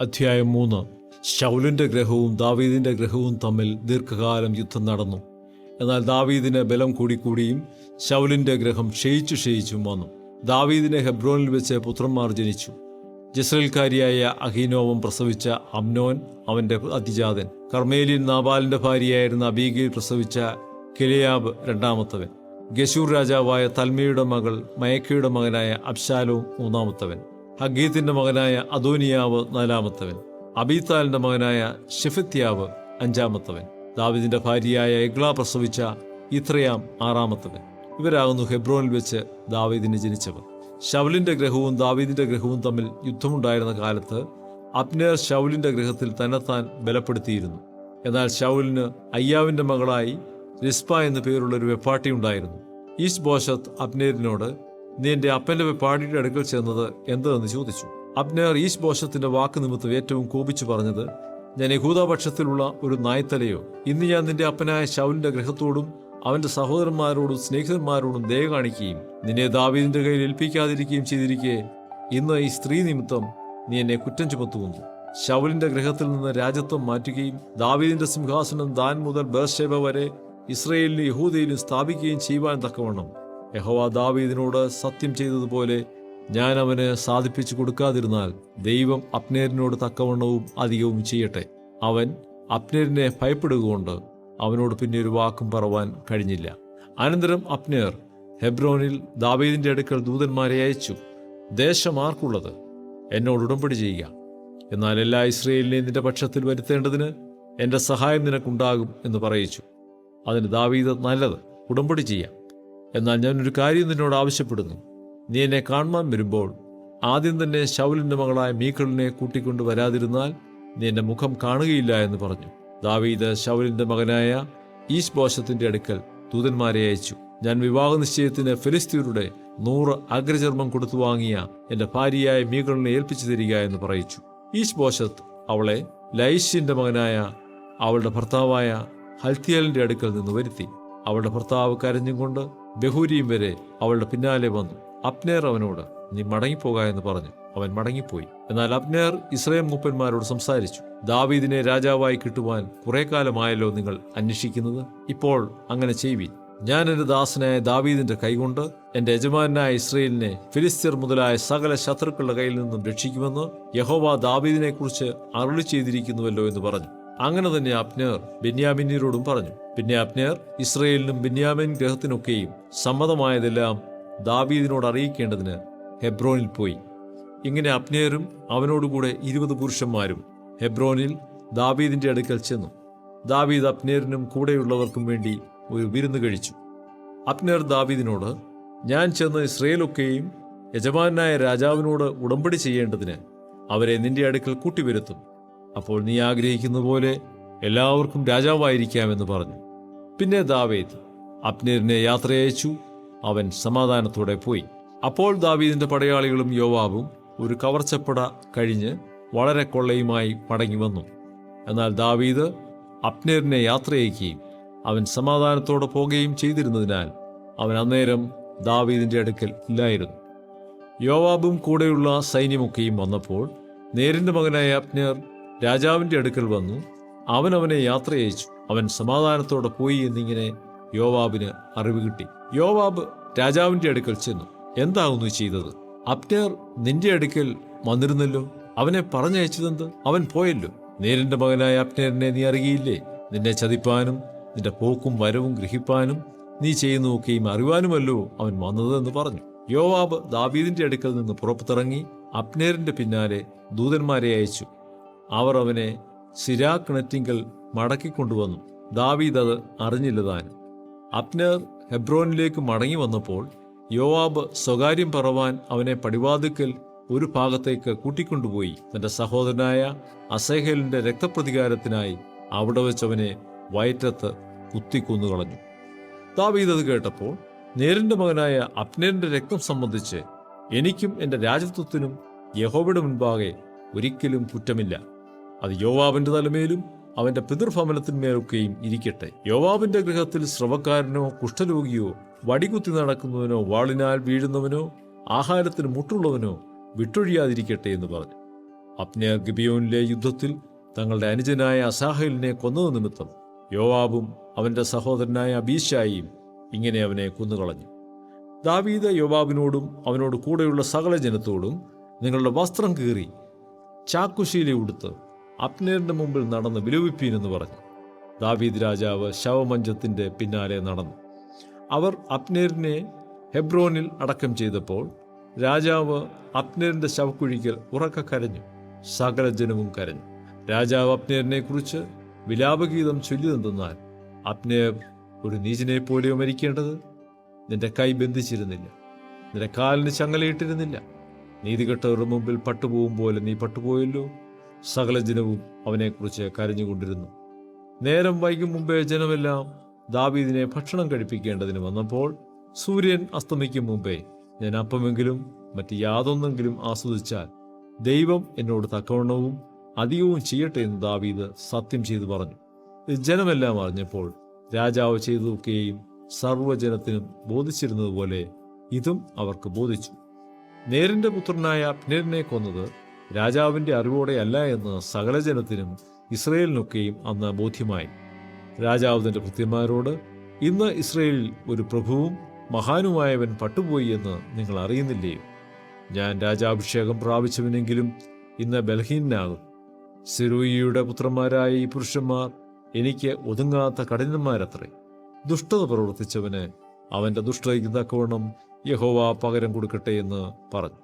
അധ്യായം 3. ശൗലിന്റെ ഗൃഹവും ദാവീദിന്റെ ഗൃഹവും തമ്മിൽ ദീർഘകാലം യുദ്ധം നടന്നു. എന്നാൽ ദാവീദിന് ബലം കൂടിക്കൂടിയും ശൗലിന്റെ ഗൃഹം ക്ഷയിച്ചും വന്നു. ദാവീദിന് ഹെബ്രോനിൽ വെച്ച് പുത്രന്മാർ ജനിച്ചു. ജസ്രയേൽക്കാരിയായ അഹീനോവം പ്രസവിച്ച അമ്നോൻ അവന്റെ അതിജാതൻ. കർമ്മേലിയൻ നാബാലിന്റെ ഭാര്യയായിരുന്ന അബീഗയിൽ പ്രസവിച്ച കിലെയാബ് രണ്ടാമത്തവൻ. ഗശൂർ രാജാവായ തൽമയുടെ മകൾ മയക്കയുടെ മകനായ അബ്ശാലോം മൂന്നാമത്തവൻ. ഹഗീത്തിന്റെ മകനായ അദോനിയാവ് നാലാമത്തവൻ. അബീത്താലിന്റെ മകനായ ശെഫത്യാവ് അഞ്ചാമത്തവൻ. ദാവീദിന്റെ ഭാര്യയായ എഗ്ല പ്രസവിച്ച ഇത്രയാം ആറാമത്തവൻ. ഇവരാകുന്നു ഹെബ്രോനിൽ വെച്ച് ദാവീദിന് ജനിച്ചവർ. ശൗലിന്റെ ഗൃഹവും ദാവീദിന്റെ ഗൃഹവും തമ്മിൽ യുദ്ധമുണ്ടായിരുന്ന കാലത്ത് അബ്നേർ ശൗലിന്റെ ഗൃഹത്തിൽ തന്നെത്താൻ ബലപ്പെടുത്തിയിരുന്നു. എന്നാൽ ശൗലിന് അയ്യാവിന്റെ മകളായി റിസ്പ എന്നു പേരുള്ള ഒരു വെപ്പാട്ടി ഉണ്ടായിരുന്നു. ഈശ്ബോശത്ത് അബ്നേരിനോട്, നീ എന്റെ അപ്പന്റെ വെപ്പാട്ടിയുടെ അടുക്കൽ ചെന്നത് എന്തെന്ന് ചോദിച്ചു. അബ്നേർ ഈശ്ബോശത്തിന്റെ വാക്ക് നിമിത്തം ഏറ്റവും കോപിച്ചു പറഞ്ഞത്, ഞാൻ യഹൂദാപക്ഷത്തിലുള്ള ഒരു നായ്ത്തലയോ? ഇന്ന് ഞാൻ നിന്റെ അപ്പനായ ശൗലിന്റെ ഗൃഹത്തോടും അവന്റെ സഹോദരന്മാരോടും സ്നേഹിതന്മാരോടും ദയ കാണിക്കുകയും നിന്നെ ദാവീദിന്റെ കയ്യിൽ ഏൽപ്പിക്കാതിരിക്കുകയും ചെയ്തിരിക്കെ ഇന്ന് ഈ സ്ത്രീ നിമിത്തം നീ എന്നെ കുറ്റം ചുമത്തുന്നു. ശൗലിന്റെ ഗൃഹത്തിൽ നിന്ന് രാജത്വം മാറ്റുകയും ദാവീദിന്റെ സിംഹാസനം ദാൻ മുതൽ ബേർശേബ വരെ ഇസ്രയേലിലും യഹൂദയിലും സ്ഥാപിക്കുകയും ചെയ്യുവാൻ തക്കവണ്ണം യഹോവ ദാവീദിനോട് സത്യം ചെയ്തതുപോലെ ഞാൻ അവന് സാധിപ്പിച്ചു കൊടുക്കാതിരുന്നാൽ ദൈവം അബ്നേരിനോട് തക്കവണ്ണവും അധികവും ചെയ്യട്ടെ. അവൻ അബ്നേരിനെ ഭയപ്പെടുകൊണ്ട് അവനോട് പിന്നെ ഒരു വാക്കും പറവാൻ കഴിഞ്ഞില്ല. അനന്തരം അബ്നേർ ഹെബ്രോനിൽ ദാവീദിന്റെ അടുക്കൽ ദൂതന്മാരെ അയച്ചു, ദേശം ആർക്കുള്ളത്? എന്നോട് ഉടമ്പടി ചെയ്യുക. എന്നാൽ എല്ലാ ഇസ്രയേലിനെയും നിന്റെ പക്ഷത്തിൽ വരുത്തേണ്ടതിന് എന്റെ സഹായം നിനക്കുണ്ടാകും എന്ന് പറയിച്ചു. അതിന് ദാവീദ്, നല്ലത്, ഉടമ്പടി ചെയ്യാം. എന്നാൽ ഞാനൊരു കാര്യം നിന്നോട് ആവശ്യപ്പെടുന്നു. നീ എന്നെ കാണുവാൻ വരുമ്പോൾ ആദ്യം തന്നെ ശൗലിന്റെ മകളായ മീഖളിനെ കൂട്ടിക്കൊണ്ട് വരാതിരുന്നാൽ നീ എന്റെ മുഖം കാണുകയില്ല എന്ന് പറഞ്ഞു. ദാവീദ് ശൗലിന്റെ മകനായ ഈശ്ബോശത്തിന്റെ അടുക്കൽ ദൂതന്മാരെ അയച്ചു, ഞാൻ വിവാഹ നിശ്ചയത്തിന് ഫെലിസ്ത്യരുടെ 100 അഗ്രചർമ്മം കൊടുത്തു വാങ്ങിയ എന്റെ ഭാര്യയായ മീഖളിനെ ഏൽപ്പിച്ചു തരിക എന്ന് പറയിച്ചു. ഈശ്ബോശത്ത് അവളെ ലൈശ്യന്റെ മകനായ അവളുടെ ഭർത്താവായ ഹൽത്തിയേലിന്റെ അടുക്കൽ നിന്ന് വരുത്തി. അവളുടെ ഭർത്താവ് കരഞ്ഞും കൊണ്ട് ബഹൂരീം വരെ അവളുടെ പിന്നാലെ വന്നു. അബ്നേർ അവനോട്, നീ മടങ്ങിപ്പോക എന്ന് പറഞ്ഞു. അവൻ മടങ്ങിപ്പോയി. എന്നാൽ അബ്നേർ ഇസ്രായേൽ മൂപ്പന്മാരോട് സംസാരിച്ചു, ദാവീദിനെ രാജാവായി കിട്ടുവാൻ കുറെ കാലമായല്ലോ നിങ്ങൾ അന്വേഷിക്കുന്നത്. ഇപ്പോൾ അങ്ങനെ ചെയ്യുവിൻ. ഞാൻ എന്റെ ദാസനായ ദാവീദിന്റെ കൈകൊണ്ട് എന്റെ യജമാനായ ഇസ്രയേലിനെ ഫിലിസ്ത്യർ മുതലായ സകല ശത്രുക്കളുടെ കയ്യിൽ നിന്നും രക്ഷിക്കുമെന്ന് യഹോവ ദാവീദിനെ കുറിച്ച് അരുളി ചെയ്തിരിക്കുന്നുവല്ലോ എന്ന് പറഞ്ഞു. അങ്ങനെ തന്നെ അബ്നേർ ബെന്യാമീന്യരോടും പറഞ്ഞു. പിന്നെ അബ്നേർ ഇസ്രയേലിനും ബെന്യാമീൻ ഗ്രഹത്തിനൊക്കെയും സമ്മതമായതെല്ലാം ദാവീദിനോട് അറിയിക്കേണ്ടതിന് ഹെബ്രോനിൽ പോയി. ഇങ്ങനെ അബ്നേരും അവനോടുകൂടെ 20 പുരുഷന്മാരും ഹെബ്രോനിൽ ദാവീദിന്റെ അടുക്കൽ ചെന്നു. ദാവീദ് അബ്നേരിനും കൂടെയുള്ളവർക്കും വേണ്ടി ഒരു വിരുന്ന് കഴിച്ചു. അബ്നേർ ദാവീദിനോട്, ഞാൻ ചെന്ന് ഇസ്രയേലൊക്കെയും യജമാനായ രാജാവിനോട് ഉടമ്പടി ചെയ്യേണ്ടതിന് അവരെ നിന്റെ അടുക്കൽ കൂട്ടിവരുത്തും. അപ്പോൾ നീ ആഗ്രഹിക്കുന്ന പോലെ എല്ലാവർക്കും രാജാവായിരിക്കാമെന്ന് പറഞ്ഞു. പിന്നെ ദാവീദ് അബ്നേരിനെ യാത്രയയച്ചു. അവൻ സമാധാനത്തോടെ പോയി. അപ്പോൾ ദാവീദിന്റെ പടയാളികളും യോവാബും ഒരു കവർച്ചപ്പട കഴിഞ്ഞ് വളരെ കൊള്ളയുമായി മടങ്ങി വന്നു. എന്നാൽ ദാവീദ് അബ്നേരിനെ യാത്രയയക്കുകയും അവൻ സമാധാനത്തോടെ പോകുകയും ചെയ്തിരുന്നതിനാൽ അവൻ അന്നേരം ദാവീദിന്റെ അടുക്കൽ ഇല്ലായിരുന്നു. യോവാബും കൂടെയുള്ള സൈന്യമൊക്കെയും വന്നപ്പോൾ നേരിന്റെ മകനായ അബ്നേർ രാജാവിന്റെ അടുക്കൽ വന്നു. അവൻ അവനെ യാത്രയയച്ചു. അവൻ സമാധാനത്തോടെ പോയി എന്നിങ്ങനെ യോവാബിന് അറിവ് കിട്ടി. യോവാബ് രാജാവിന്റെ അടുക്കൽ ചെന്നു, എന്താകുന്നു ചെയ്തത്? അബ്നേർ നിന്റെ അടുക്കൽ വന്നിരുന്നല്ലോ, അവനെ പറഞ്ഞയച്ചതെന്ത്? അവൻ പോയല്ലോ. നേരിന്റെ മകനായ അബ്നേരിനെ നീ അറിയില്ലേ? നിന്നെ ചതിപ്പാനും നിന്റെ പോക്കും വരവും ഗ്രഹിപ്പാനും നീ ചെയ്യുന്നതൊക്കെയും അറിവാനുമല്ലോ അവൻ വന്നത് എന്ന് പറഞ്ഞു. യോവാബ് ദാവീദിന്റെ അടുക്കൽ നിന്ന് പുറത്തിറങ്ങി അബ്നേരിന്റെ പിന്നാലെ ദൂതന്മാരെ അയച്ചു. അവർ അവനെ സിരാക്കിണറ്റിങ്കൽ മടക്കിക്കൊണ്ടുവന്നു. ദാവീദ് അത് അറിഞ്ഞില്ലതാനും. അബ്നേർ ഹെബ്രോനിലേക്ക് മടങ്ങി വന്നപ്പോൾ യോവാബ് സ്വകാര്യം പറവാൻ അവനെ പടിവാതിക്കൽ ഒരു ഭാഗത്തേക്ക് കൂട്ടിക്കൊണ്ടുപോയി തന്റെ സഹോദരനായ അസഹേലിന്റെ രക്തപ്രതികാരത്തിനായി അവിടെ വെച്ചവനെ വയറ്റത്ത് കുത്തിക്കൊന്നുകളഞ്ഞു. ദാവീദ് അത് കേട്ടപ്പോൾ, നേരിന്റെ മകനായ അബ്നേരിന്റെ രക്തം സംബന്ധിച്ച് എനിക്കും എന്റെ രാജത്വത്തിനും യഹോവയുടെ മുൻപാകെ ഒരിക്കലും കുറ്റമില്ല. അത് യോവാബിന്റെ തലമേലും അവന്റെ പിതൃഭവനത്തിന്മേലൊക്കെയും ഇരിക്കട്ടെ. യോവാബിന്റെ ഗൃഹത്തിൽ സ്രവക്കാരനോ കുഷ്ഠരോഗിയോ വടികുത്തി നടക്കുന്നവനോ വാളിനാൽ വീഴുന്നവനോ ആഹാരത്തിന് മുട്ടുള്ളവനോ വിട്ടൊഴിയാതിരിക്കട്ടെ എന്ന് പറഞ്ഞു. അബ്നേർ ഗിബിയോനിലെ യുദ്ധത്തിൽ തങ്ങളുടെ അനുജനായ അസാഹേലിനെ കൊന്നത് നിമിത്തം യോവാബും അവന്റെ സഹോദരനായ അബീശായിയും ഇങ്ങനെ അവനെ കൊന്നുകളഞ്ഞു. ദാവീദ് യോവാബിനോടും അവനോട് കൂടെയുള്ള സകല ജനത്തോടും, നിങ്ങളുടെ വസ്ത്രം കീറി ചാക്കുശീല ഉടുത്ത് അബ്നേറിന്റെ മുമ്പിൽ നടന്ന് വിലപിപ്പീൻ എന്ന് പറഞ്ഞു. ദാവീദ് രാജാവ് ശവമഞ്ചത്തിന്റെ പിന്നാലെ നടന്നു. അവർ അബ്നേറിനെ ഹെബ്രോനിൽ അടക്കം ചെയ്തപ്പോൾ രാജാവ് അബ്നേറിന്റെ ശവക്കുഴിക്കൽ ഉറക്കെ കരഞ്ഞു. സകല ജനവും കരഞ്ഞു. രാജാവ് അബ്നേറിനെ കുറിച്ച് വിലാപഗീതം ചൊല്ലിയെന്തെന്നാൽ, അബ്നേർ ഒരു നീചനെ പോലെയോ മരിക്കേണ്ടത്? നിന്റെ കൈ ബന്ധിച്ചിരുന്നില്ല, നിന്റെ കാലിന് ചങ്ങലയിട്ടിരുന്നില്ല. നീതികെട്ടവരുടെ മുമ്പിൽ പട്ടുപോകും പോലെ നീ പട്ടുപോയല്ലോ. സകല ജനവും അവനെക്കുറിച്ച് കരഞ്ഞുകൊണ്ടിരുന്നു. നേരം വൈകും മുമ്പേ ജനമെല്ലാം ദാവീദിനെ ഭക്ഷണം കഴിപ്പിക്കേണ്ടതിന് വന്നപ്പോൾ, സൂര്യൻ അസ്തമിക്കും മുമ്പേ ഞാൻ അപ്പമെങ്കിലും മറ്റ് യാതൊന്നെങ്കിലും ആസ്വദിച്ചാൽ ദൈവം എന്നോട് തക്കവണ്ണവും അധികവും ചെയ്യട്ടെ എന്ന് ദാവീദ് സത്യം ചെയ്തു പറഞ്ഞു. ജനമെല്ലാം അറിഞ്ഞപ്പോൾ രാജാവ് ചെയ്തതൊക്കെയും സർവ്വജനത്തിനും ബോധിച്ചിരുന്നതുപോലെ ഇതും അവർക്ക് ബോധിച്ചു. നേരിന്റെ പുത്രനായ അബ്നേരിനെ കൊന്നത് രാജാവിന്റെ അറിവോടെ അല്ല എന്ന് സകല ജനത്തിനും ഇസ്രയേലിനൊക്കെയും അന്ന് ബോധ്യമായി. രാജാവ് തന്റെ ഭൃത്യന്മാരോട്, ഇന്ന് ഇസ്രയേലിൽ ഒരു പ്രഭുവും മഹാനുമായവൻ പട്ടുപോയി എന്ന് നിങ്ങൾ അറിയുന്നില്ലയോ? ഞാൻ രാജാഭിഷേകം പ്രാപിച്ചവനെങ്കിലും ഇന്ന് ബലഹീനനാകും. സെരൂയിയുടെ പുത്രന്മാരായ ഈ പുരുഷന്മാർ എനിക്ക് ഒതുങ്ങാത്ത കഠിനന്മാരത്രേ. ദുഷ്ടത പ്രവർത്തിച്ചവന് അവന്റെ ദുഷ്ടതയ്ക്ക് തക്കവണ്ണം യഹോവ പകരം കൊടുക്കട്ടെ എന്ന് പറഞ്ഞു.